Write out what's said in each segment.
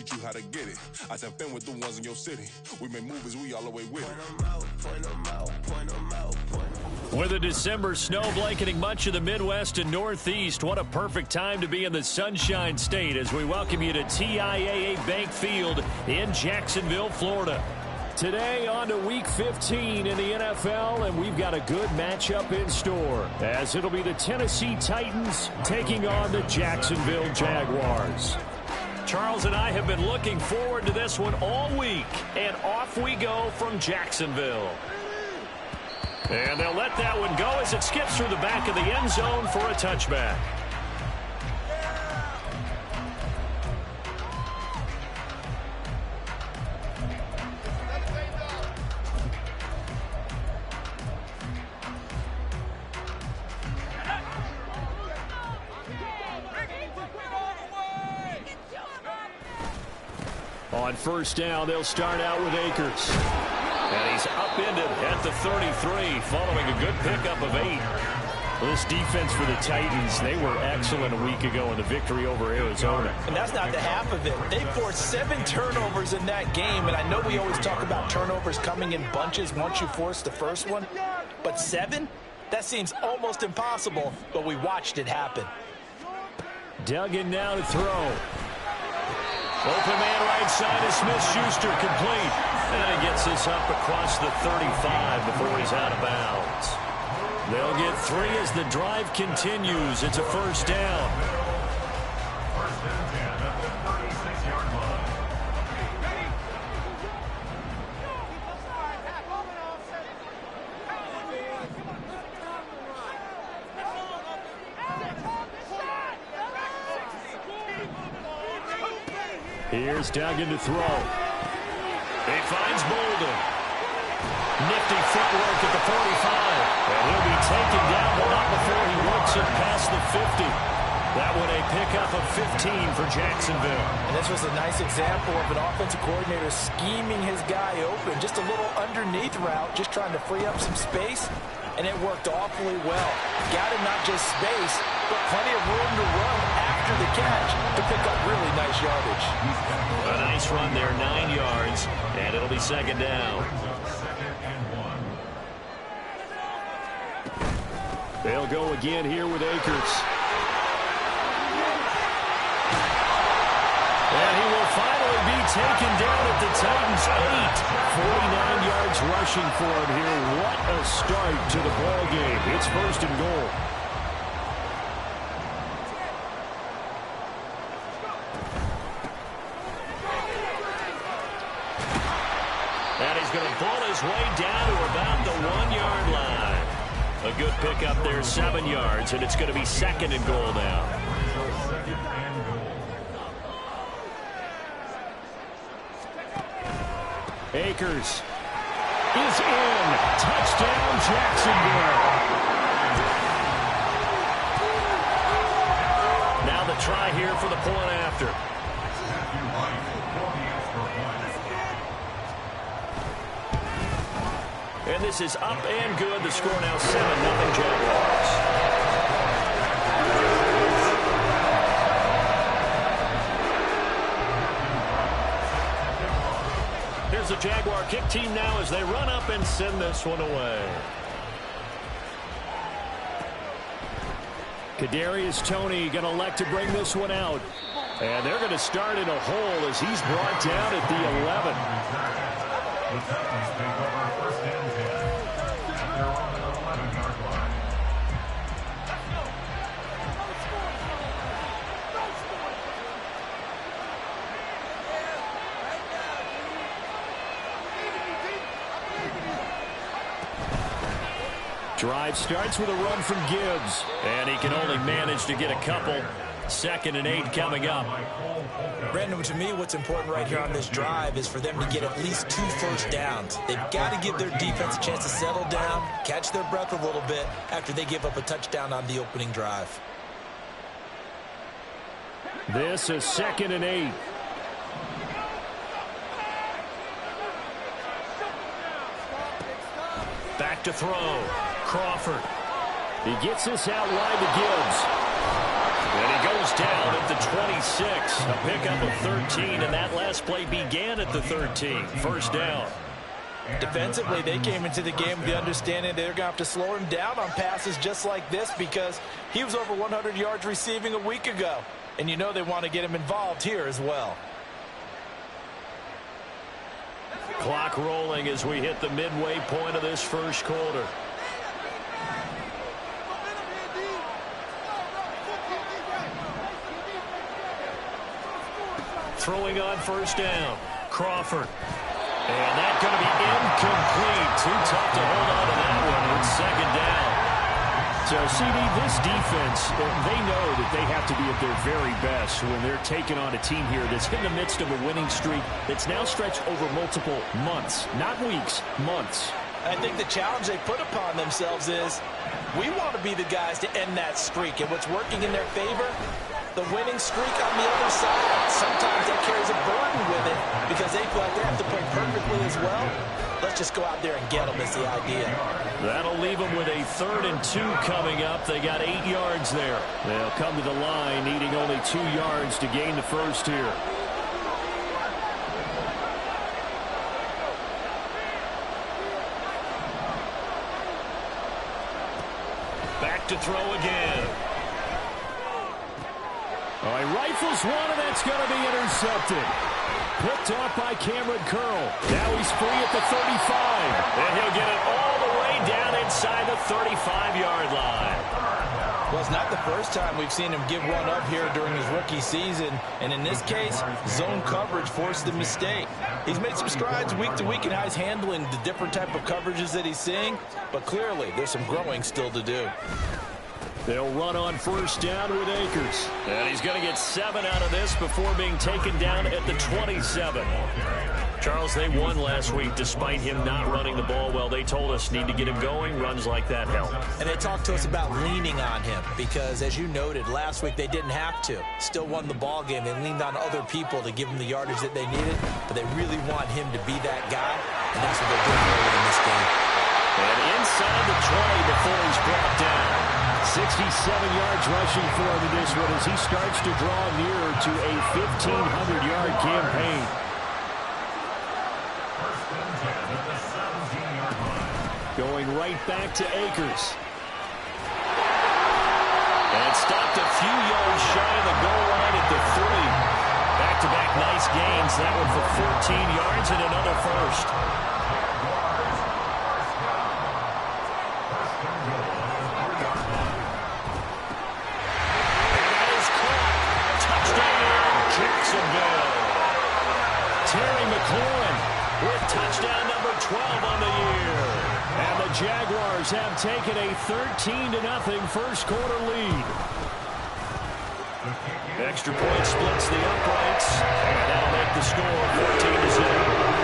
teach you how to get it. I tap in with the ones in your city. We make movies, we all the way with it. With a December snow blanketing much of the Midwest and Northeast, what a perfect time to be in the Sunshine State as we welcome you to TIAA Bank Field in Jacksonville, Florida. Today on to Week 15 in the NFL, and we've got a good matchup in store, as it'll be the Tennessee Titans taking on the Jacksonville Jaguars. Charles and I have been looking forward to this one all week, and off we go from Jacksonville. And they'll let that one go as it skips through the back of the end zone for a touchback. On first down, they'll start out with Akers. And he's upended at the 33, following a good pickup of 8. Well, this defense for the Titans, they were excellent a week ago in the victory over Arizona. And that's not the half of it. They forced 7 turnovers in that game, and I know we always talk about turnovers coming in bunches once you force the first one, but 7? That seems almost impossible, but we watched it happen. Duggan now to throw. Open man right side is Smith-Schuster, complete. And he gets this up across the 35 before he's out of bounds. They'll get 3 as the drive continues. It's a first down. First and 10 at the 36-yard line. Here's Duggan to throw. He finds Bolden. Nifty footwork at the 45. And he'll be taken down, but not before he works it past the 50. That one a pickup of 15 for Jacksonville. And this was a nice example of an offensive coordinator scheming his guy open. Just a little underneath route, just trying to free up some space. And it worked awfully well. Got him not just space, but plenty of room to run after the catch to pick up really nice yardage. A nice run there, 9 yards, and it'll be second down. They'll go again here with Akers. And he will finally be taken down at the Titans' 8. 49 yards rushing for him here. What a start to the ball game. It's first and goal. And he's going to pull his way down to about the 1-yard line. A good pickup there, 7 yards, and it's going to be second and goal now. Akers is in. Touchdown, Jacksonville. Now the try here for the point after. And this is up and good. The score now 7-0 Jaguars. Here's the Jaguar kick team now as they run up and send this one away. Kadarius Toney going to elect to bring this one out. And they're going to start in a hole as he's brought down at the 11. The Titans take over first and 10 at their own 11-yard line. Drive starts with a run from Gibbs, and he can only manage to get a couple. 2nd and 8 coming up. Brandon, to me, what's important right here on this drive is for them to get at least 2 first downs. They've got to give their defense a chance to settle down, catch their breath a little bit after they give up a touchdown on the opening drive. This is 2nd and 8. Back to throw. Crawford. He gets this out wide to Gibbs. And he goes down at the 26. A pickup of 13, and that last play began at the 13. First down. Defensively, they came into the game with the understanding they're going to have to slow him down on passes just like this because he was over 100 yards receiving a week ago. And you know they want to get him involved here as well. Clock rolling as we hit the midway point of this first quarter. Throwing on first down. Crawford. And that's going to be incomplete. Too tough to hold on to that one with second down. So, CD, this defense, they know that they have to be at their very best when they're taking on a team here that's in the midst of a winning streak that's now stretched over multiple months, not weeks, months. I think the challenge they put upon themselves is we want to be the guys to end that streak. And what's working in their favor? The winning streak on the other side. Sometimes that carries a burden with it because they feel like they have to play perfectly as well. Let's just go out there and get them is the idea. That'll leave them with a 3rd and 2 coming up. They got 8 yards there. They'll come to the line needing only 2 yards to gain the first here. Back to throw again. All right, rifles one, and that's going to be intercepted. Picked off by Cameron Curl. Now he's free at the 35. And he'll get it all the way down inside the 35-yard line. Well, it's not the first time we've seen him give one up here during his rookie season. And in this case, zone coverage forced the mistake. He's made some strides week to week in how he's handling the different type of coverages that he's seeing. But clearly, there's some growing still to do. They'll run on first down with Akers. And he's going to get 7 out of this before being taken down at the 27. Charles, they won last week despite him not running the ball well. They told us need to get him going. Runs like that help. And they talked to us about leaning on him because, as you noted, last week they didn't have to. Still won the ball game. They leaned on other people to give them the yardage that they needed, but they really want him to be that guy, and that's what they're doing early in this game. And inside the 20 before he's brought down. 67 yards rushing for him in this one as he starts to draw nearer to a 1,500-yard campaign. Going right back to Akers. And stopped a few yards shy of the goal line at the 3. Back-to-back nice gains. That one for 14 yards and another first. With touchdown number 12 on the year. And the Jaguars have taken a 13-0 first quarter lead. Extra point splits the uprights. And that'll make the score 14-0.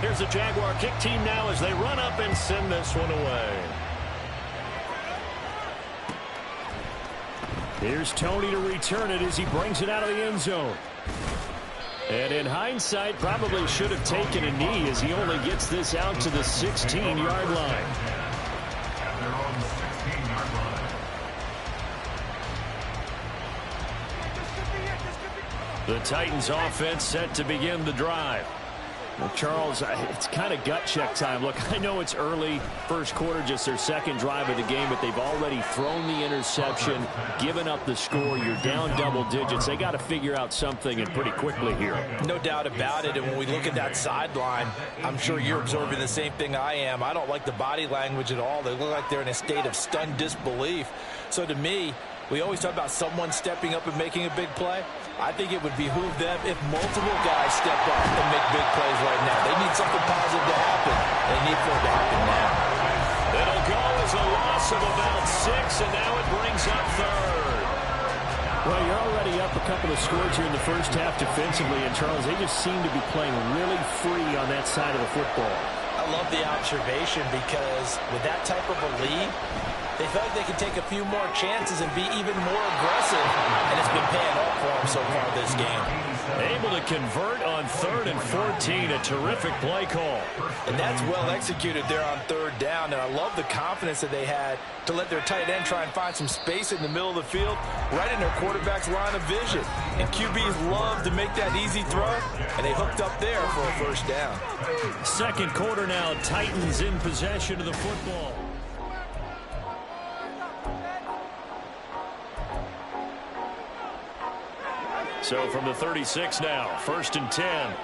Here's the Jaguar kick team now as they run up and send this one away. Here's Tony to return it as he brings it out of the end zone. And in hindsight, probably should have taken a knee as he only gets this out to the 16-yard line. The Titans offense set to begin the drive. Well, Charles, it's kind of gut check time. Look, I know it's early, first quarter, just their second drive of the game, but they've already thrown the interception, given up the score. You're down double digits. They got to figure out something, and pretty quickly here. No doubt about it, and when we look at that sideline, I'm sure you're absorbing the same thing I am. I don't like the body language at all. They look like they're in a state of stunned disbelief. So to me, we always talk about someone stepping up and making a big play. I think it would behoove them if multiple guys step up and make big plays right now. They need something positive to happen. They need for it to happen now. It'll go as a loss of about 6, and now it brings up 3rd. Well, you're already up a couple of scores here in the first half defensively, and Charles, they just seem to be playing really free on that side of the football. I love the observation because with that type of a lead, They felt like they could take a few more chances and be even more aggressive, and it's been paying off for them so far this game. Able to convert on 3rd and 14, a terrific play call. And that's well executed there on 3rd down, and I love the confidence that they had to let their tight end try and find some space in the middle of the field, right in their quarterback's line of vision. And QBs love to make that easy throw, and they hooked up there for a 1st down. 2nd quarter now, Titans in possession of the football. So from the 36 now, 1st and 10.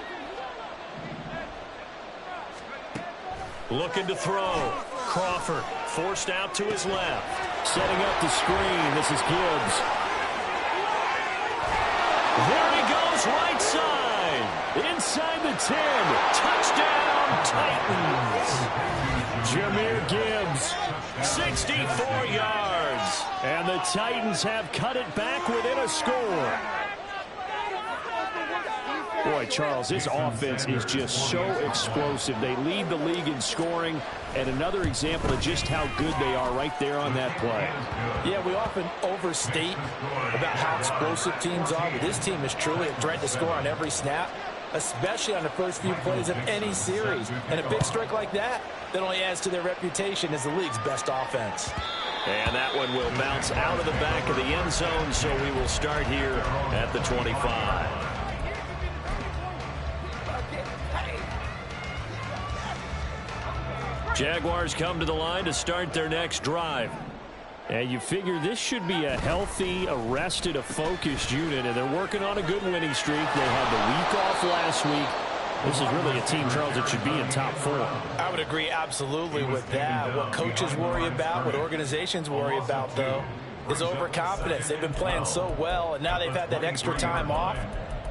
Looking to throw. Crawford forced out to his left. Setting up the screen. This is Gibbs. There he goes, right side. Inside the 10. Touchdown, Titans. Jahmyr Gibbs, 64 yards. And the Titans have cut it back within a score. Boy, Charles, this offense is just so explosive. They lead the league in scoring, and another example of just how good they are right there on that play. Yeah, we often overstate about how explosive teams are, but this team is truly a threat to score on every snap, especially on the first few plays of any series. And a big strike like that only adds to their reputation as the league's best offense. And that one will bounce out of the back of the end zone, so we will start here at the 25. Jaguars come to the line to start their next drive. And you figure this should be a healthy, a rested, a focused unit, and they're working on a good winning streak. They had the week off last week. This is really a team, Charles, that should be in top 4. I would agree absolutely with that. What coaches worry about, what organizations worry about, though, is overconfidence. They've been playing so well, and now they've had that extra time off.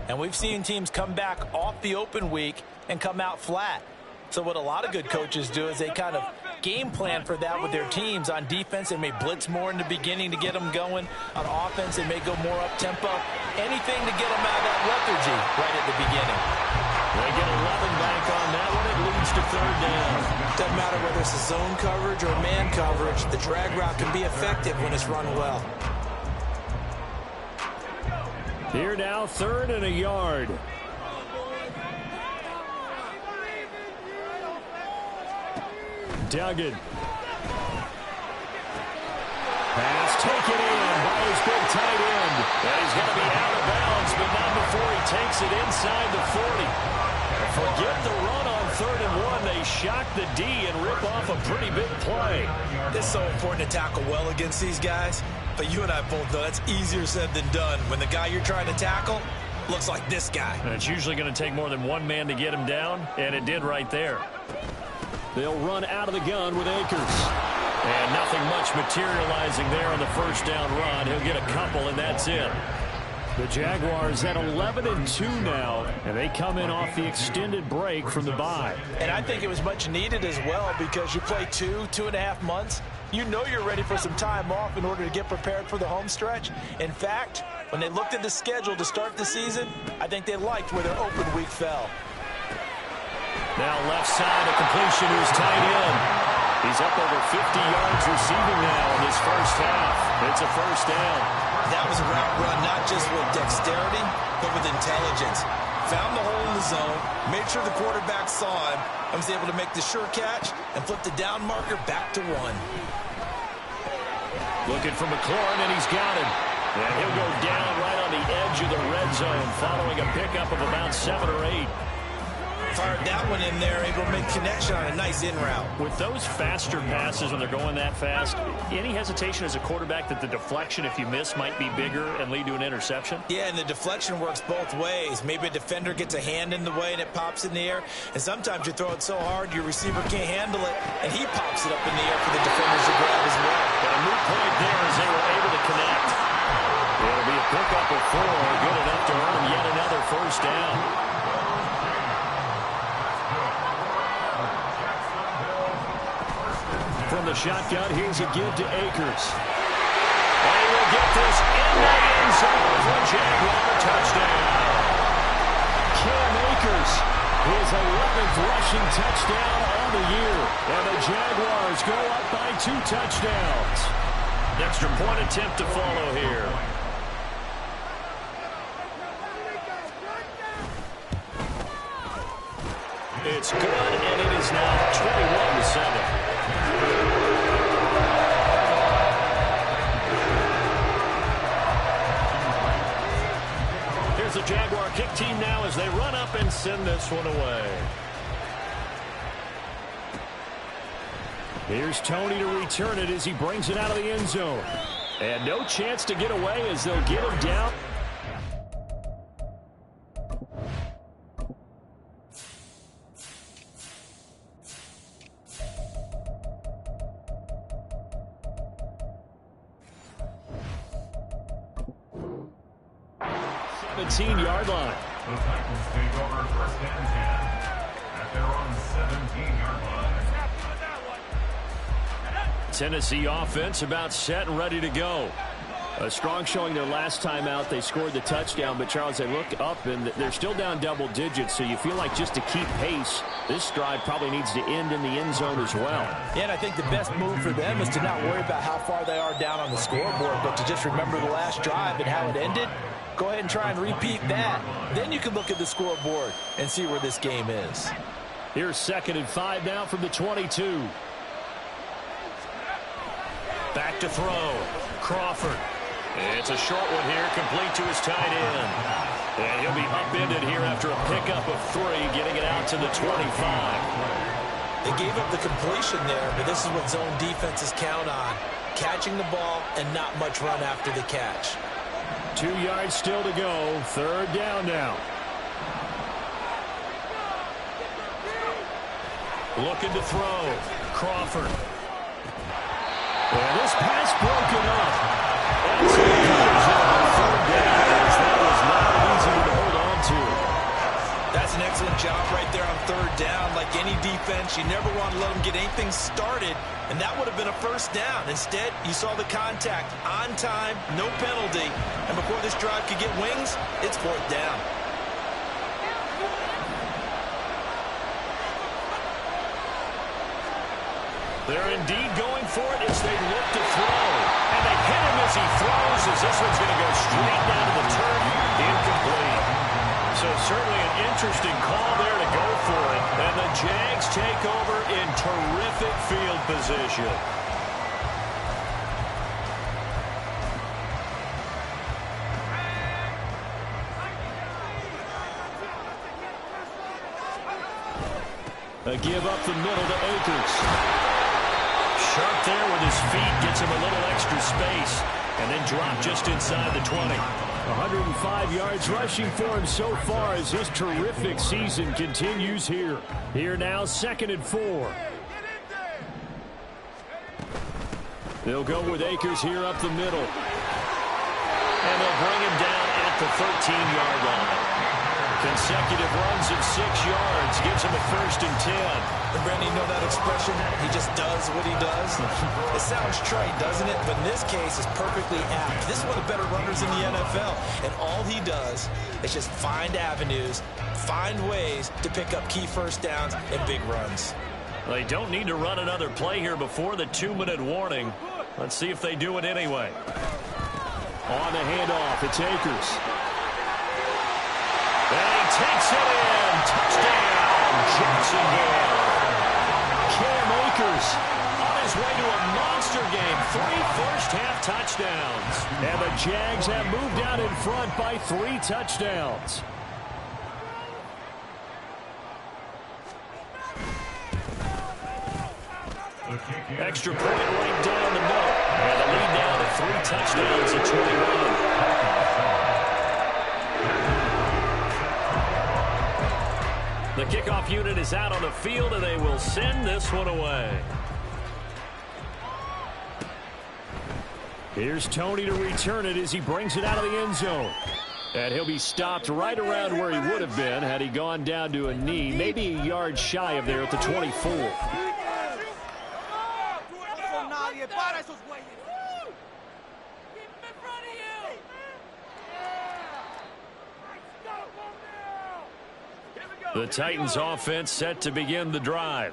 And we've seen teams come back off the open week and come out flat. So what a lot of good coaches do is they kind of game plan for that with their teams. On defense, they may blitz more in the beginning to get them going. On offense, they may go more up-tempo. Anything to get them out of that lethargy right at the beginning. They get 11 back on that one. It leads to 3rd down. Doesn't matter whether it's a zone coverage or man coverage. The drag route can be effective when it's run well. Here now, 3rd and a yard. Duggan. Pass taken in by his big tight end. And he's going to be out of bounds, but not before he takes it inside the 40. Forget the run on 3rd and 1. They shock the D and rip off a pretty big play. It's so important to tackle well against these guys. But you and I both know that's easier said than done. When the guy you're trying to tackle looks like this guy. And it's usually going to take more than one man to get him down, and it did right there. They'll run out of the gun with Akers. And nothing much materializing there on the 1st down run. He'll get a couple, and that's it. The Jaguars at 11-2 now, and they come in off the extended break from the bye. And I think it was much needed as well because you play 2.5 months. You know you're ready for some time off in order to get prepared for the home stretch. In fact, when they looked at the schedule to start the season, I think they liked where their open week fell. Now left side, a completion to his tight end. He's up over 50 yards receiving now in this first half. It's a 1st down. That was a route run not just with dexterity, but with intelligence. Found the hole in the zone, made sure the quarterback saw him, and was able to make the sure catch and flip the down marker back to 1. Looking for McLaurin, and he's got him. And he'll go down right on the edge of the red zone following a pickup of about 7 or 8. Fired that one in there, able to make connection on a nice in route. With those faster passes when they're going that fast, any hesitation as a quarterback that the deflection, if you miss, might be bigger and lead to an interception? Yeah, and the deflection works both ways. Maybe a defender gets a hand in the way and it pops in the air. And sometimes you throw it so hard your receiver can't handle it, and he pops it up in the air for the defenders to grab as well. But a moot point there as they were able to connect. It'll be a pickup of 4, good enough to earn them yet another 1st down. From the shotgun, here's a give to Akers. And he will get this in the end zone for a Jaguar touchdown. Cam Akers, his 11th rushing touchdown on the year. And the Jaguars go up by 2 touchdowns. Extra point attempt to follow here. It's good, and it is now 21-7. Here's the Jaguar kick team now as they run up and send this one away. Here's Tony to return it as he brings it out of the end zone. And no chance to get away as they'll get him down. Yard line. The Titans take over first and 10 at their own 17-yard line. Tennessee offense about set and ready to go. A strong showing their last time out. They scored the touchdown, but Charles, they look up and they're still down double digits, so you feel like just to keep pace, this drive probably needs to end in the end zone as well. Yeah, and I think the best move for them is to not worry about how far they are down on the scoreboard, but to just remember the last drive and how it ended. Go ahead and try and repeat that. Then you can look at the scoreboard and see where this game is. Here's 2nd and 5 now from the 22. Back to throw. Crawford. It's a short one here, complete to his tight end. And he'll be upended here after a pickup of 3, getting it out to the 25. They gave up the completion there, but this is what zone defenses count on. Catching the ball and not much run after the catch. 2 yards still to go. 3rd down now. Looking to throw. Crawford. And this pass broken up. And so he comes in on 3rd down. That was not easy to hold on to. That's an excellent job right there on 3rd down. Like any defense, you never want to let them get anything started, and that would have been a 1st down. Instead, you saw the contact on time, no penalty, and before this drive could get wings, it's 4th down. They're indeed going for it as they look to throw. And they hit him as he throws, as this one's going to go straight down to the turf. Incomplete. So certainly an interesting call there to go for it. And the Jags take over in terrific field position. A give up the middle to Akers. Sharp there with his feet, gets him a little extra space, and then drop just inside the 20. 105 yards rushing for him so far as his terrific season continues here. Here now, 2nd and 4. They'll go with Akers here up the middle. And they'll bring him down at the 13-yard line. Consecutive runs of 6 yards gives him a 1st and 10. And Brandon, you know that expression? He just does what he does. It sounds trite, doesn't it? But in this case, it's perfectly apt. This is one of the better runners in the NFL. And all he does is just find avenues, find ways to pick up key 1st downs and big runs. They don't need to run another play here before the 2-minute warning. Let's see if they do it anyway. On the handoff, it's Akers. And he takes it in. Touchdown, Jacksonville. Cam Akers on his way to a monster game. 3 first-half touchdowns. And the Jags have moved out in front by 3 touchdowns. Extra point right down the middle. And the lead down to 3 touchdowns at 21. The kickoff unit is out on the field, and they will send this one away. Here's Tony to return it as he brings it out of the end zone. And he'll be stopped right around where he would have been had he gone down to a knee, maybe a yard shy of there at the 24. The Titans offense set to begin the drive.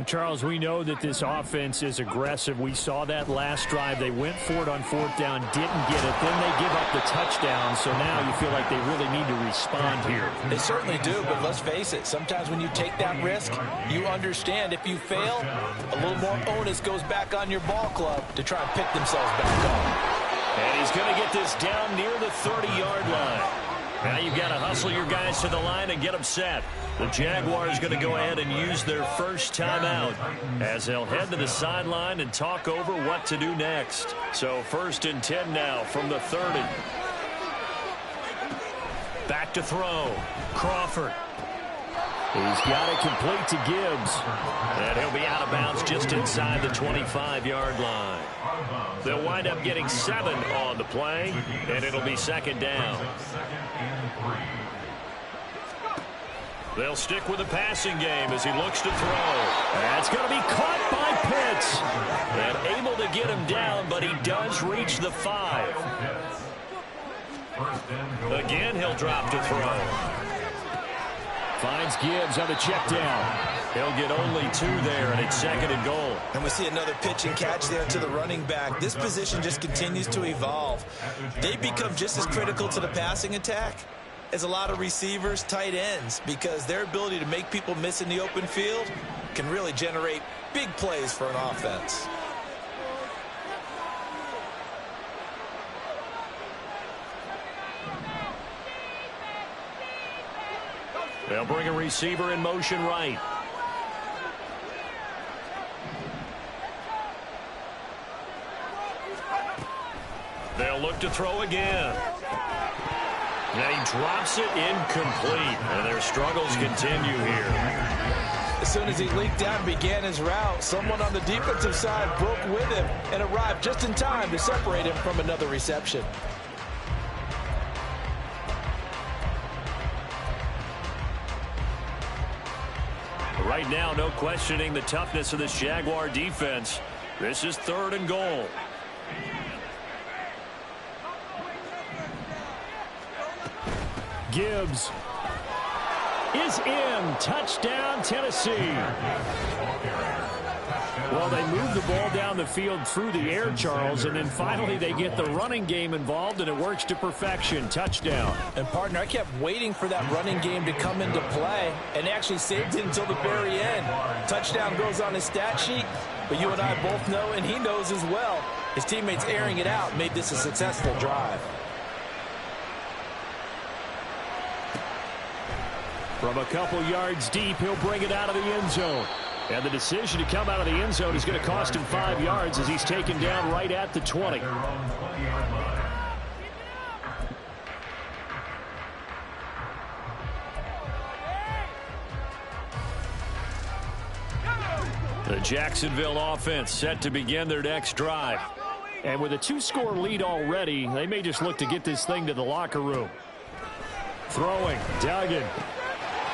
Charles, we know that this offense is aggressive. We saw that last drive. They went for it on fourth down, didn't get it. Then they give up the touchdown. So now you feel like they really need to respond here. They certainly do, but let's face it. Sometimes when you take that risk, you understand if you fail, a little more onus goes back on your ball club to try and pick themselves back up. And he's going to get this down near the 30-yard line. Now you've got to hustle your guys to the line and get them set. The Jaguars going to go ahead and use their first timeout as they'll head to the sideline and talk over what to do next. So 1st and 10 now from the 30. Back to throw. Crawford. He's got it complete to Gibbs. And he'll be out of bounds just inside the 25-yard line. They'll wind up getting 7 on the play, and it'll be 2nd down. They'll stick with the passing game as he looks to throw. That's going to be caught by Pitts. And able to get him down, but he does reach the 5. Again, he'll drop to throw. Finds Gibbs on the check down. He'll get only 2 there, and it's 2nd and goal. And we see another pitch and catch there to the running back. This position just continues to evolve. They become just as critical to the passing attack as a lot of receivers, tight ends, because their ability to make people miss in the open field can really generate big plays for an offense. They'll bring a receiver in motion right. They'll look to throw again. And he drops it incomplete. And their struggles continue here. As soon as he leaked out and began his route, someone on the defensive side broke with him and arrived just in time to separate him from another reception. Right now, no questioning the toughness of this Jaguar defense. This is 3rd and goal. Gibbs is in. Touchdown, Tennessee. Well, they move the ball down the field through the air, Charles, and then finally they get the running game involved, and it works to perfection. Touchdown. And, partner, I kept waiting for that running game to come into play and actually saved it until the very end. Touchdown goes on his stat sheet, but you and I both know, and he knows as well, his teammates airing it out made this a successful drive. From a couple yards deep, he'll bring it out of the end zone. And the decision to come out of the end zone is going to cost him 5 yards as he's taken down right at the 20. The Jacksonville offense set to begin their next drive. And with a 2-score lead already, they may just look to get this thing to the locker room. Throwing, Duggan.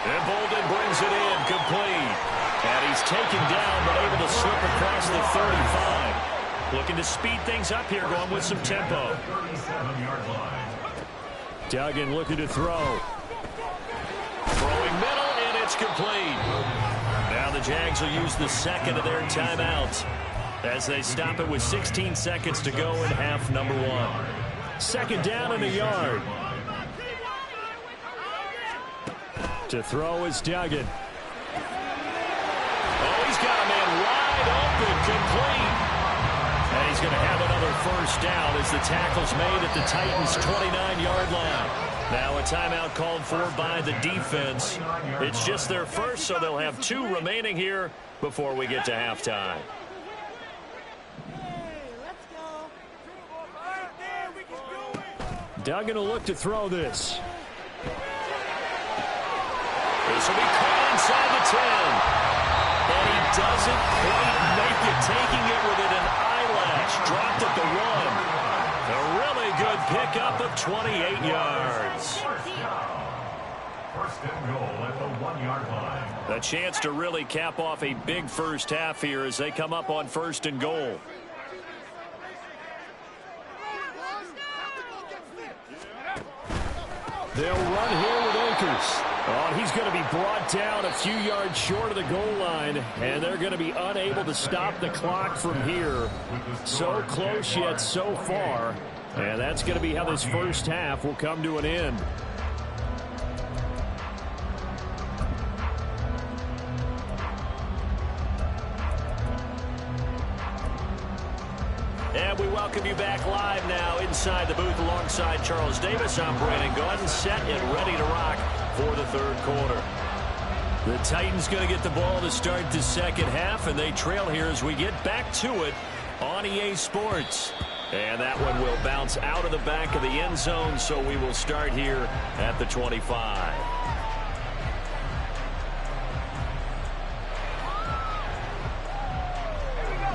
And Bolden brings it in, complete. And he's taken down, but able to slip across the 35. Looking to speed things up here, going with some tempo. Duggan looking to throw. Throwing middle, and it's complete. Now the Jags will use the 2nd of their timeouts as they stop it with 16 seconds to go in half number 1. 2nd down and a yard. To throw is Duggan. Oh, he's got a man wide open, complete. And he's going to have another 1st down as the tackle's made at the Titans' 29-yard line. Now a timeout called for by the defense. It's just their first, so they'll have 2 remaining here before we get to halftime. Duggan will look to throw this. This will be caught inside the 10. And he doesn't quite make it, taking it within an eyelash. Dropped at the 1. A really good pickup of 28 yards. 1st and goal at the 1-yard line. A chance to really cap off a big first half here as they come up on 1st and goal. They'll run here with Akers. Oh, and he's going to be brought down a few yards short of the goal line, and they're going to be unable to stop the clock from here. So close yet so far, and that's going to be how this first half will come to an end. And we welcome you back live now inside the booth alongside Charles Davis. I'm Brandon Gaudin, set and ready to rock for the third quarter. The Titans going to get the ball to start the second half, and they trail here as we get back to it on EA Sports. And that one will bounce out of the back of the end zone, so we will start here at the 25.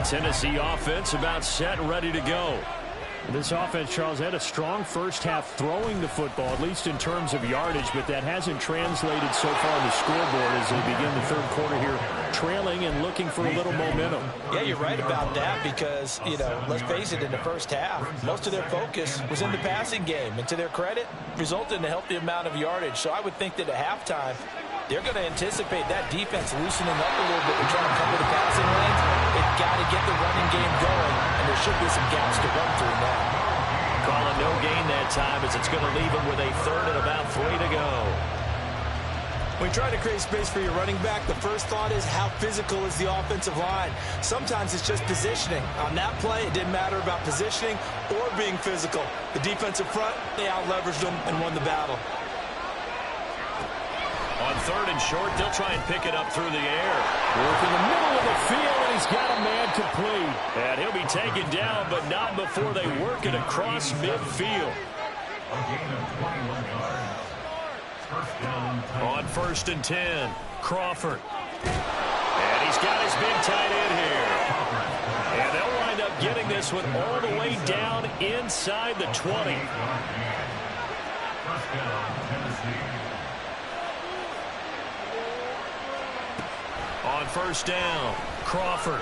Tennessee offense about set and ready to go. This offense, Charles, had a strong first half throwing the football, at least in terms of yardage, but that hasn't translated so far on the scoreboard as they begin the third quarter here, trailing and looking for a little momentum. Yeah, you're right about that because, let's face it, in the first half, most of their focus was in the passing game, and to their credit, resulted in a healthy amount of yardage. So I would think that at halftime, they're going to anticipate that defense loosening up a little bit and trying to cover the passing lanes. They've got to get the running game going, and there should be some gaps to run through now. Calling no gain that time as it's going to leave them with a third and about 3 to go. When you try to create space for your running back, the first thought is how physical is the offensive line. Sometimes it's just positioning. On that play, it didn't matter about positioning or being physical. The defensive front, they out-leveraged them and won the battle. On third and short, they'll try and pick it up through the air. Work in the middle of the field, and he's got a man complete. And he'll be taken down, but not before they work it across midfield. A gain of 21 yards. First down. On first and 10, Crawford. And he's got his big tight end here. And they'll wind up getting this one all the way down inside the 20. First down, Tennessee. On first down, Crawford.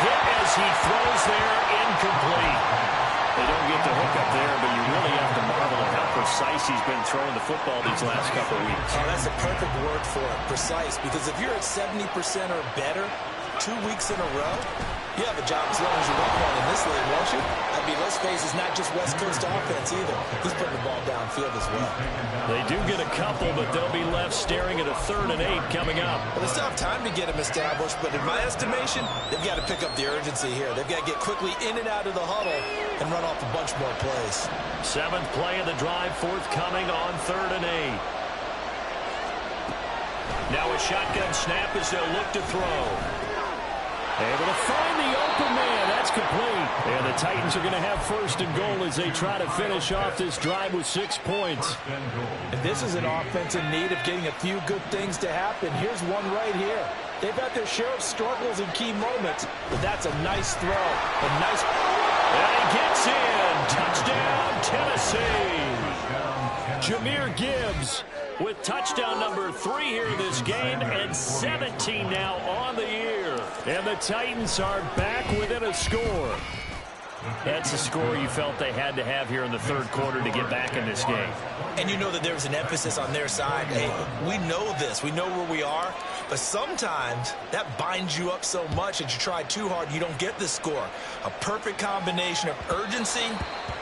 Hit as he throws there, incomplete. They don't get the hook up there, but you really have to marvel at how precise he's been throwing the football these last couple of weeks. Oh, that's a perfect word for it, precise, because if you're at 70% or better 2 weeks in a row, you have a job as long as you run one in this league, won't you? I mean, let's face it, it's not just West Coast offense either. He's putting the ball downfield as well. They do get a couple, but they'll be left staring at a 3rd and 8 coming up. Well, they still have time to get him established, but in my estimation, they've got to pick up the urgency here. They've got to get quickly in and out of the huddle and run off a bunch more plays. 7th play of the drive, forthcoming on 3rd and 8. Now a shotgun snap as they'll look to throw. Able to find the open man. That's complete. And the Titans are going to have first and goal as they try to finish off this drive with 6 points. And this is an offense in need of getting a few good things to happen. Here's one right here. They've had their share of struggles in key moments, but that's a nice throw. A nice... And he gets in. Touchdown, Tennessee. Jahmyr Gibbs with touchdown number 3 here in this game, and 17 now on the year. And the Titans are back within a score. That's a score you felt they had to have here in the third quarter to get back in this game. And you know that there's an emphasis on their side. Hey, we know this. We know where we are. But sometimes that binds you up so much that you try too hard, you don't get the score. A perfect combination of urgency,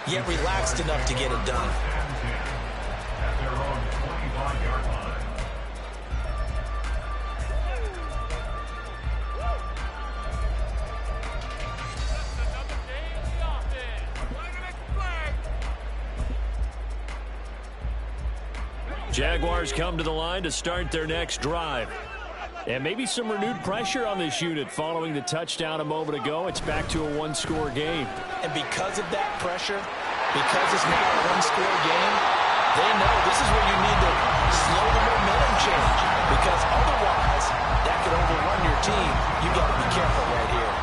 yet relaxed enough to get it done. At their own 25-yard line. Jaguars come to the line to start their next drive. And maybe some renewed pressure on this unit following the touchdown a moment ago. It's back to a one-score game. And because of that pressure, because it's now a one-score game, they know this is where you need to slow the momentum change. Because otherwise, that could overrun your team. You've got to be careful right here.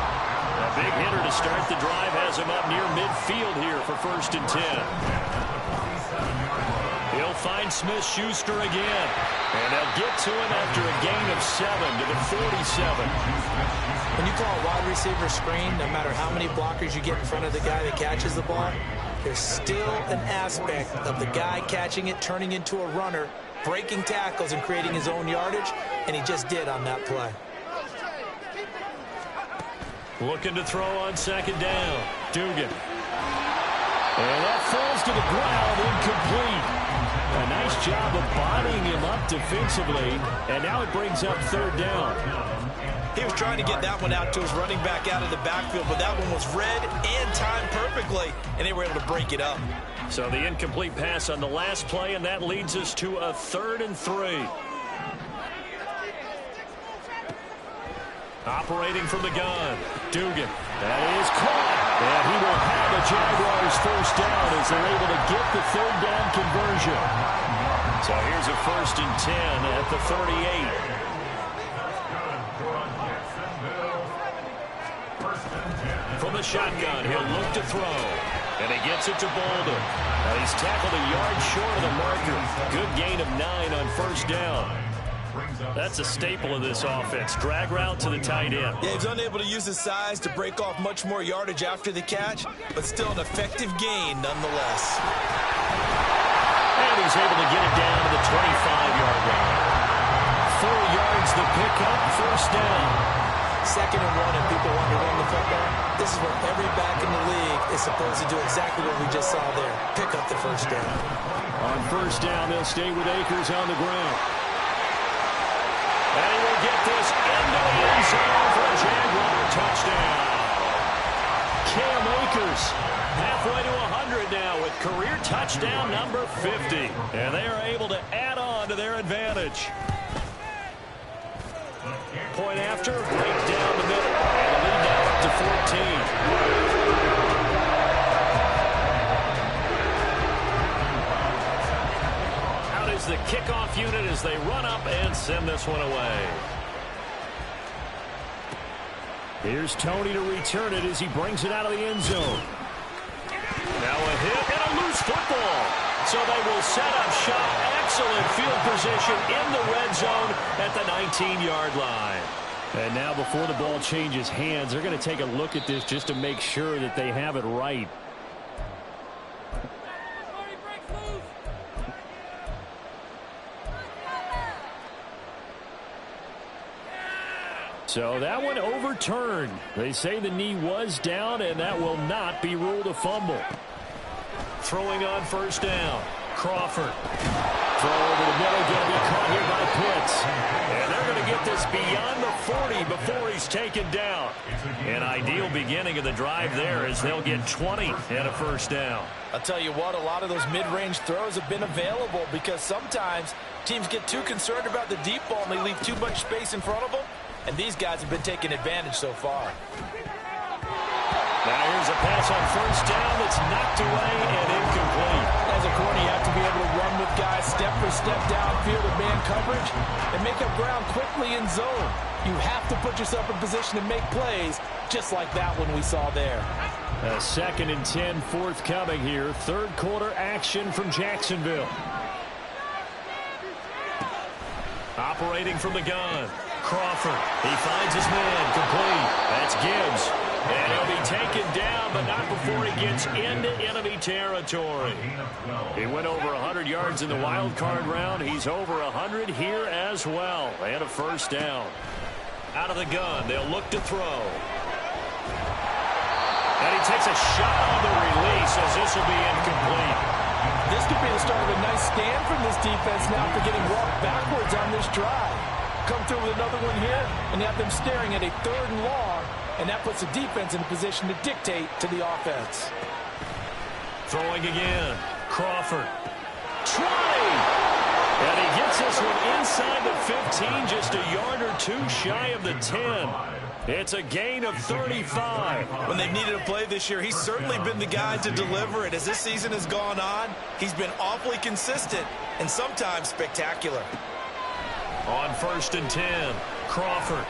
A big hitter to start the drive has him up near midfield here for first and 10. He'll find Smith-Schuster again. And they'll get to him after a gain of 7 to the 47. When you call a wide receiver screen, no matter how many blockers you get in front of the guy that catches the ball, there's still an aspect of the guy catching it, turning into a runner, breaking tackles and creating his own yardage, and he just did on that play. Looking to throw on second down. Dugan. And that falls to the ground, incomplete. A nice job of bodying him up defensively, and now it brings up third down. He was trying to get that one out to his running back out of the backfield, but that one was read and timed perfectly, and they were able to break it up. So the incomplete pass on the last play, and that leads us to a 3rd and 3. Operating from the gun, Dugan. That is caught, and he will have the Jaguars first down as they're able to get the third down conversion. So here's a 1st and 10 at the 38. From the shotgun, he'll look to throw, and he gets it to Bolden. Now he's tackled a yard short of the marker. Good gain of 9 on first down. That's a staple of this offense. Drag route to the tight end. Yeah, he's unable to use his size to break off much more yardage after the catch, but still an effective gain nonetheless. And he's able to get it down to the 25-yard line. 4 yards the pickup, first down. 2nd and 1, and people want to run the football. This is where every back in the league is supposed to do exactly what we just saw there. Pick up the first down. On first down, they'll stay with Akers on the ground. And he will get this into the end zone for a Jaguar touchdown. Cam Akers halfway to 100 now with career touchdown number 50. And they are able to add on to their advantage. Point after, right down the middle. And the lead now up to 14. Out is the kickoff unit as they run up and send this one away. Here's Tony to return it as he brings it out of the end zone. Now a hit and a loose football. So they will set up shop. Excellent field position in the red zone at the 19-yard line. And now before the ball changes hands, they're going to take a look at this just to make sure that they have it right. So that one overturned. They say the knee was down, and that will not be ruled a fumble. Throwing on first down. Crawford. Throw over the middle, going to be caught here by Pitts. And they're going to get this beyond the 40 before he's taken down. An ideal beginning of the drive there as they'll get 20 and a first down. I'll tell you what, a lot of those mid-range throws have been available because sometimes teams get too concerned about the deep ball and they leave too much space in front of them. And these guys have been taking advantage so far. Now here's a pass on first down that's knocked away and incomplete. As a corner, you have to be able to run with guys step for step downfield in man coverage and make up ground quickly in zone. You have to put yourself in position to make plays just like that one we saw there. A 2nd and 10 forthcoming here. Third quarter action from Jacksonville. Operating from the gun. Crawford. He finds his man. Complete. That's Gibbs. And he'll be taken down, but not before he gets into enemy territory. He went over 100 yards in the wild card round. He's over 100 here as well. And a first down. Out of the gun. They'll look to throw. And he takes a shot on the release as this will be incomplete. This could be the start of a nice stand from this defense now for getting walked backwards on this drive. Come through with another one here, and you have them staring at a 3rd and long, and that puts the defense in a position to dictate to the offense. Throwing again. Crawford. Try! And he gets this one inside the 15, just a yard or two shy of the 10. It's a gain of 35. When they've needed a play this year, he's certainly been the guy to deliver it. As this season has gone on, he's been awfully consistent and sometimes spectacular. On 1st and 10, Crawford.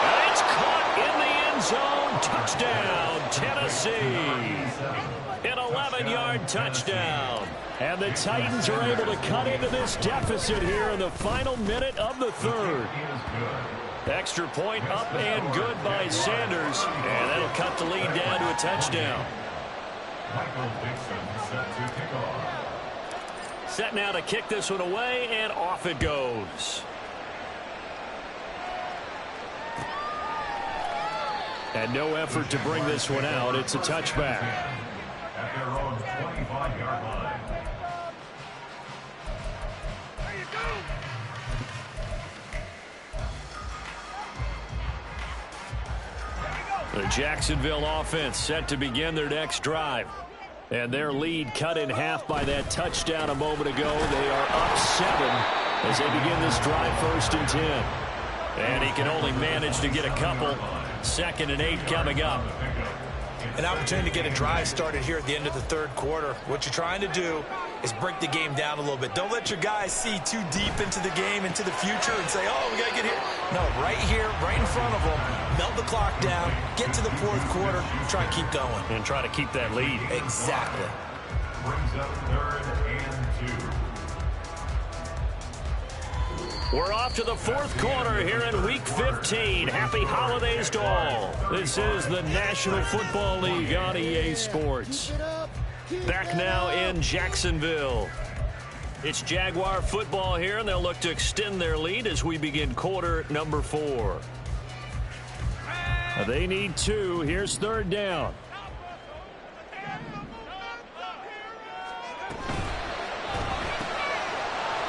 And it's caught in the end zone. Touchdown, Tennessee. An 11-yard touchdown. And the Titans are able to cut into this deficit here in the final minute of the 3rd. Extra point up and good by Sanders. And that'll cut the lead down to a touchdown. Michael Dixon set to kick off. Set now to kick this one away, and off it goes. And no effort to bring this one out. It's a touchback. At their own 25-yard line. The Jacksonville offense set to begin their next drive. And their lead cut in half by that touchdown a moment ago. They are up 7 as they begin this drive, 1st and 10. And he can only manage to get a couple. 2nd and 8 coming up. An opportunity to get a drive started here at the end of the 3rd quarter. What you're trying to do is break the game down a little bit. Don't let your guys see too deep into the game, into the future, and say, oh, we got to get here. No, right here, right in front of them, melt the clock down, get to the 4th quarter, and try and keep going. And try to keep that lead. Exactly. Brings up 3rd and 2. We're off to the 4th quarter here in Week 15. Happy holidays to all. This is the National Football League on EA Sports. Back now in Jacksonville. It's Jaguar football here, and they'll look to extend their lead as we begin quarter number 4. They need 2. Here's 3rd down.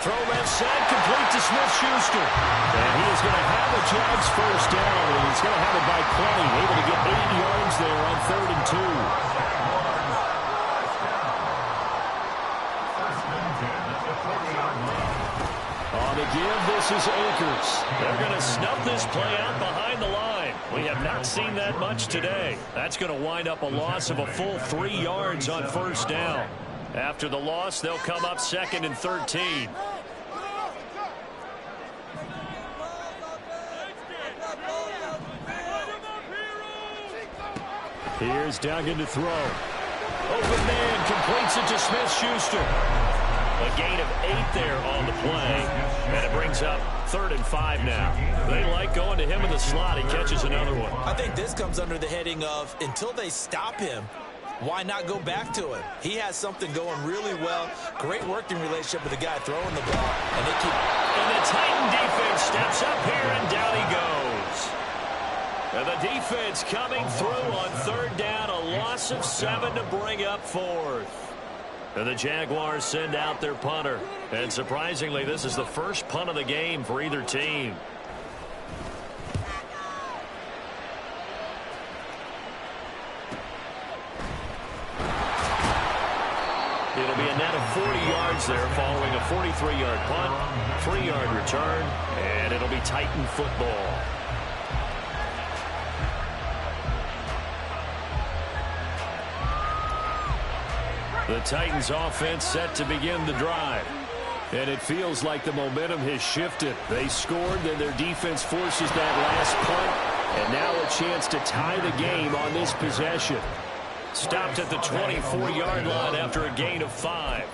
Throw left side, complete to Smith-Schuster. And he is going to have a Jags 1st down, and he's going to have it by plenty. Able to get 8 yards there on 3rd and 2. On the give, this is Akers. They're going to snuff this play out behind the line. We have not seen that much today. That's going to wind up a loss of a full 3 yards on 1st down. After the loss, they'll come up 2nd and 13. Here's Duggan to throw. Open man, completes it to Smith-Schuster. A gain of 8 there on the play. And it brings up 3rd and 5 now. They like going to him in the slot. He catches another one. I think this comes under the heading of until they stop him, why not go back to him? He has something going really well. Great working relationship with the guy throwing the ball. And they keep... And the Titan defense steps up here, and down he goes. And the defense coming through on 3rd down. A loss of 7 to bring up 4th. And the Jaguars send out their punter. And surprisingly, this is the first punt of the game for either team. It'll be a net of 40 yards there following a 43-yard punt, 3-yard return, and it'll be Titan football. The Titans offense set to begin the drive. And it feels like the momentum has shifted. They scored, then their defense forces that last punt, and now a chance to tie the game on this possession. Stopped at the 24-yard line after a gain of 5.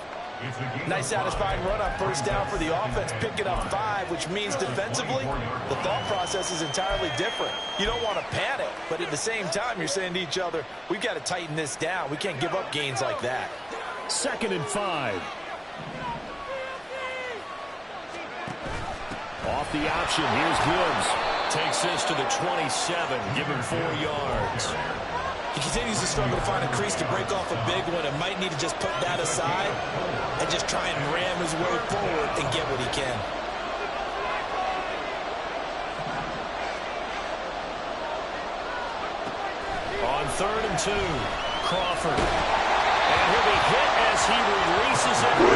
Nice satisfying run on 1st down for the offense, picking up 5, which means defensively, the thought process is entirely different. You don't want to panic, but at the same time, you're saying to each other, we've got to tighten this down. We can't give up gains like that. 2nd and 5. Off the option, here's Gibbs. Takes this to the 27, give him 4 yards. He continues to struggle to find a crease to break off a big one and might need to just put that aside and just try and ram his way forward and get what he can. On 3rd and 2, Crawford. And he'll be hit as he releases it. He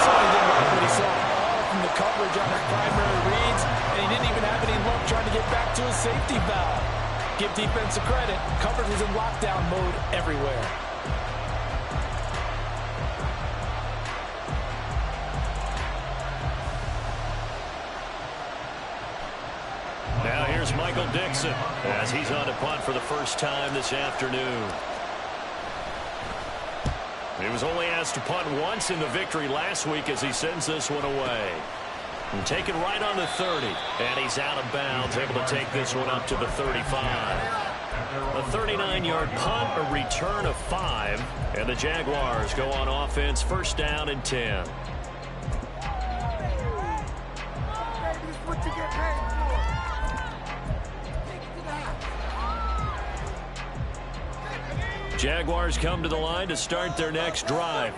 saw he didn't like what he saw all from the coverage on his primary reads, and he didn't even have any luck trying to get back to his safety valve. Give defense a credit. Coverage was in lockdown mode everywhere. Now here's Michael Dixon as he's on to punt for the first time this afternoon. He was only asked to punt once in the victory last week as he sends this one away. And taken right on the 30, and he's out of bounds, able to take this one up to the 35. A 39-yard punt, a return of 5, and the Jaguars go on offense, first down and 10. Jaguars come to the line to start their next drive.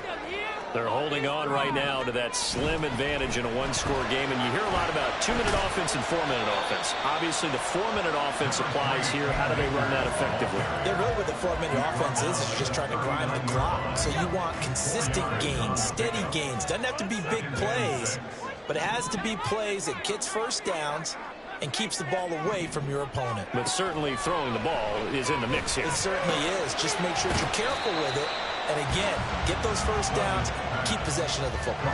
They're holding on right now to that slim advantage in a one-score game, and you hear a lot about 2-minute offense and 4-minute offense. Obviously, the 4-minute offense applies here. How do they run that effectively? Yeah, really what the 4-minute offense is you're just trying to grind the clock. So you want consistent gains, steady gains. Doesn't have to be big plays, but it has to be plays that gets first downs and keeps the ball away from your opponent. But certainly throwing the ball is in the mix here. It certainly is. Just make sure you're careful with it. And again, get those first downs, keep possession of the football.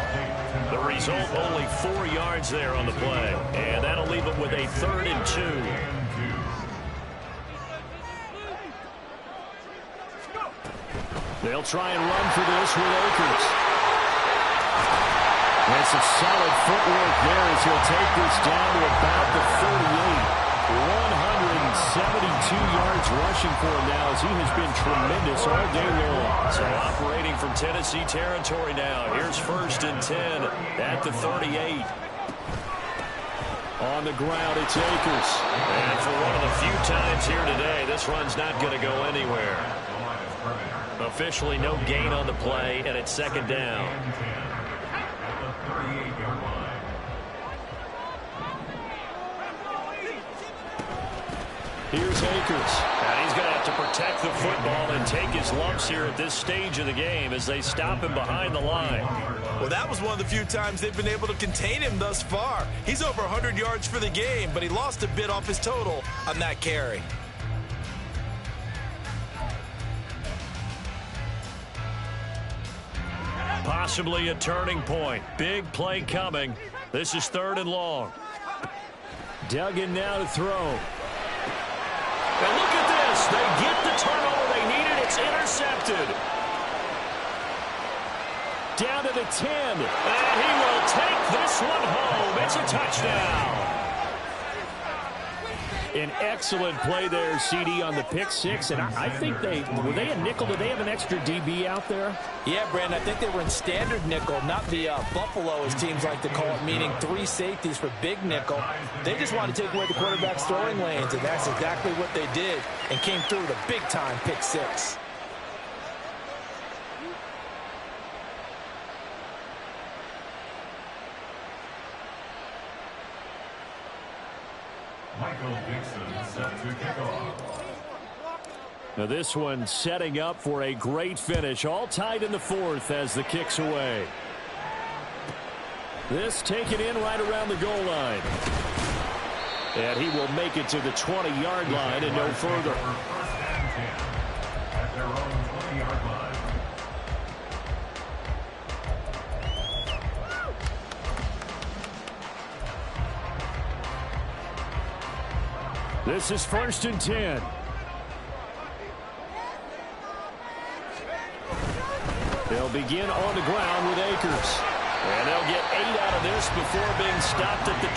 The result, only 4 yards there on the play. And that'll leave them with a 3rd and 2. They'll try and run for this with Akers. That's some solid footwork there as he'll take this down to about the 38. 172 yards rushing for him now as he has been tremendous all day long. So operating from Tennessee territory now. Here's 1st and 10 at the 38. On the ground, it's Akers. And for one of the few times here today, this run's not going to go anywhere. Officially no gain on the play, and it's 2nd down. Here's Akers. And he's going to have to protect the football and take his lumps here at this stage of the game as they stop him behind the line. Well, that was one of the few times they've been able to contain him thus far. He's over 100 yards for the game, but he lost a bit off his total on that carry. Possibly a turning point. Big play coming. This is 3rd and long. Duggan now to throw. And look at this. They get the turnover they needed. It's intercepted. Down to the 10. And he will take this one home. It's a touchdown. An excellent play there, CD, on the pick six. And I think were they a nickel? Did they have an extra DB out there? Yeah, Brandon, I think they were in standard nickel, not the Buffalo, as teams like to call it, meaning 3 safeties for big nickel. They just wanted to take away the quarterback's throwing lanes, and that's exactly what they did, and came through with a big-time pick six. Now this one setting up for a great finish. All tied in the 4th as the kick's away. This taken in right around the goal line. And he will make it to the 20-yard line and no further. At their own 20-yard line. This is 1st and 10. They'll begin on the ground with Akers. And they'll get 8 out of this before being stopped at the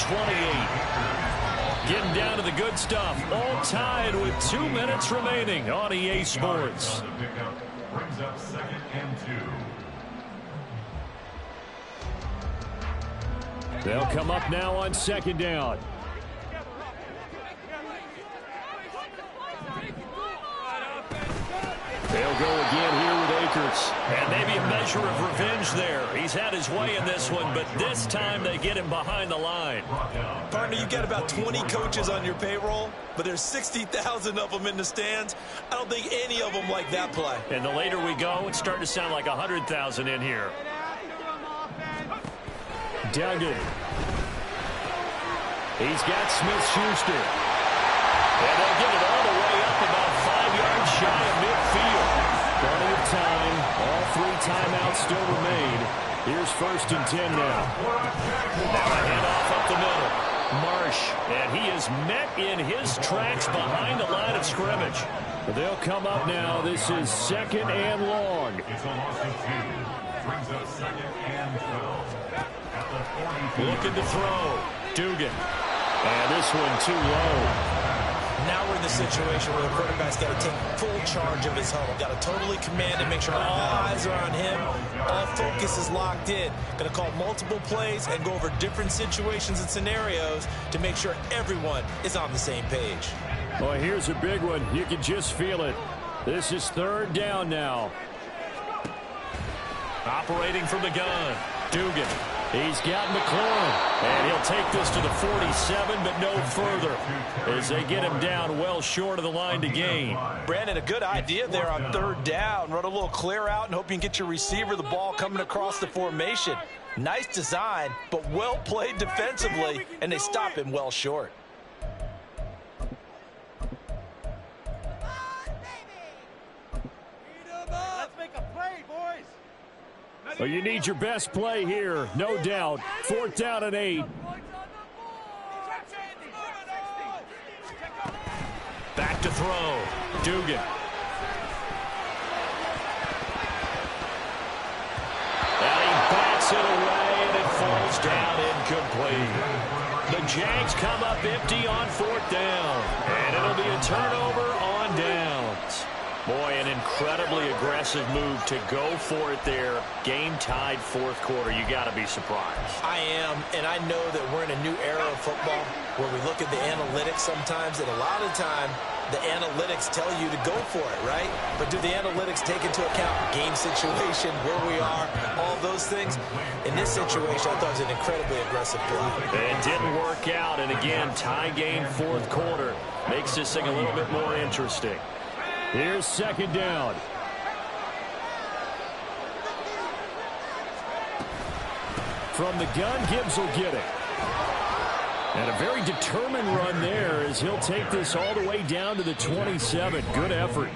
28. Getting down to the good stuff. All tied with 2 minutes remaining on EA Sports. Brings up 2nd and 2. They'll come up now on 2nd down. They'll go again here with Akers. And maybe a measure of revenge there. He's had his way in this one, but this time they get him behind the line. Partner, you got about 20 coaches on your payroll, but there's 60,000 of them in the stands. I don't think any of them like that play. And the later we go, it's starting to sound like 100,000 in here. Duggan. He's got Smith-Schuster. And they'll get it all the way up about 5 yards shy of midfield. Plenty of time. All 3 timeouts still remain. Here's 1st and 10 now. Now a handoff up the middle. Marsh. And he is met in his tracks behind the line of scrimmage. They'll come up now. This is 2nd and long. It's a loss of 2. Brings up 2nd and 12. At the 42. Looking to throw. Dugan. And this one too low. Now we're in the situation where the quarterback's got to take full charge of his huddle. Got to totally command and make sure all eyes are on him. All focus is locked in. Going to call multiple plays and go over different situations and scenarios to make sure everyone is on the same page. Well, here's a big one. You can just feel it. This is third down now. Operating from the gun, Dugan. He's got McLaurin, and he'll take this to the 47, but no further as they get him down well short of the line to gain. Brandon, a good idea there on third down. Run a little clear out and hope you can get your receiver the ball coming across the formation. Nice design, but well played defensively, and they stop him well short. Well, you need your best play here, no doubt. Fourth down and 8. Back to throw. Dugan. And he bats it away, and it falls down incomplete. The Jags come up empty on fourth down, and it'll be a turnover on downs. Boy, an incredibly aggressive move to go for it there. Game tied fourth quarter. You got to be surprised. I am, and I know that we're in a new era of football where we look at the analytics sometimes, and a lot of the time the analytics tell you to go for it, right? But do the analytics take into account game situation, where we are, all those things? In this situation, I thought it was an incredibly aggressive play. It didn't work out, and again, tie game fourth quarter. Makes this thing a little bit more interesting. Here's second down. From the gun, Gibbs will get it. And a very determined run there as he'll take this all the way down to the 27. Good effort.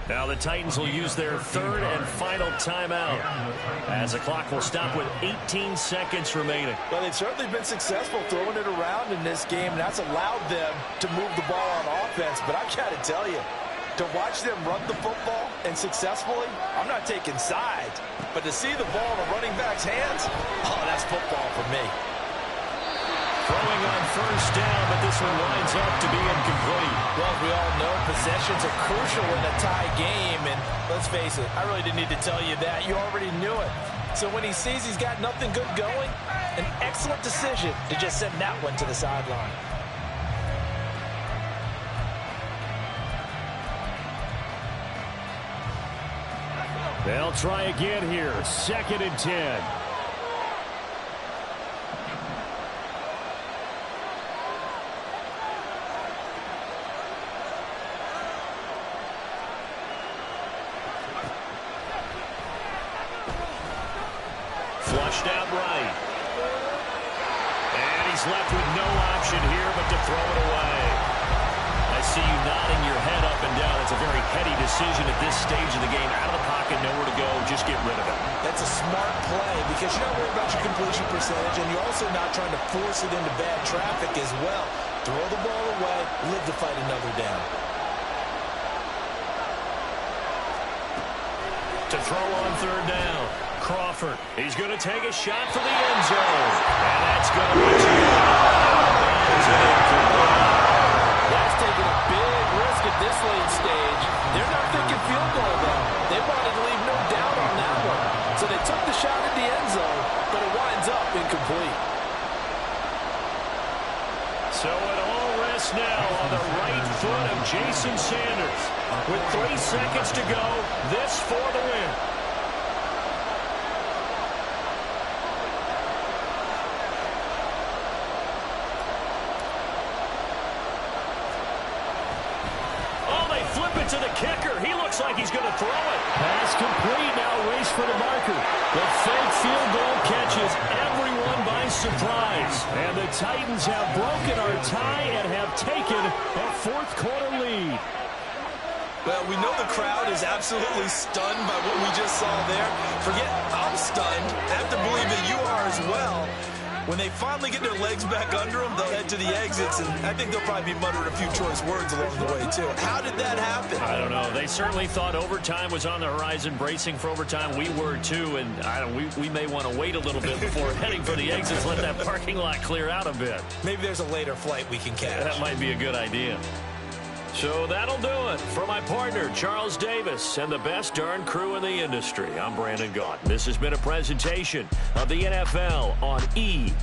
Now the Titans will use their third and final timeout as the clock will stop with 18 seconds remaining. Well, they've certainly been successful throwing it around in this game, and that's allowed them to move the ball on offense. But I've got to tell you, to watch them run the football and successfully, I'm not taking sides, but to see the ball in a running back's hands, oh, that's football for me. Throwing on first down, but this one winds up to be incomplete. Well, as we all know, possessions are crucial in a tie game, and let's face it, I really didn't need to tell you that. You already knew it. So when he sees he's got nothing good going, an excellent decision to just send that one to the sideline. They'll try again here. Second and 10. Flushed out right. And he's left with no option here but to throw it away. I see you nodding your head up and down. It's a very heady decision at this stage of the game. Out of the pocket, nowhere to go. Just get rid of it. That's a smart play because you're not worried about your completion percentage, and you're also not trying to force it into bad traffic as well. Throw the ball away, live to fight another down. To throw on third down. Crawford. He's going to take a shot for the end zone. And that's going to be That's taking a big risk at this late stage. They're not thinking field goal, though. They wanted to leave no doubt on that one. So they took the shot at the end zone, but it winds up incomplete. So it all rests now on the right foot of Jason Sanders. With 3 seconds to go, this for the win. To the kicker. He looks like he's going to throw it. Pass complete. Now race for the marker. The fake field goal catches everyone by surprise. And the Titans have broken our tie and have taken a fourth quarter lead. Well, we know the crowd is absolutely stunned by what we just saw there. Forget I'm stunned. I have to believe that you are as well. When they finally get their legs back under them, they'll head to the exits, and I think they'll probably be muttering a few choice words along the way, too. How did that happen? I don't know. They certainly thought overtime was on the horizon, bracing for overtime. We were, too, and we may want to wait a little bit before heading for the exits, let that parking lot clear out a bit. Maybe there's a later flight we can catch. That might be a good idea. So that'll do it. For my partner, Charles Davis, and the best darn crew in the industry, I'm Brandon Gaudin. This has been a presentation of the NFL on EA.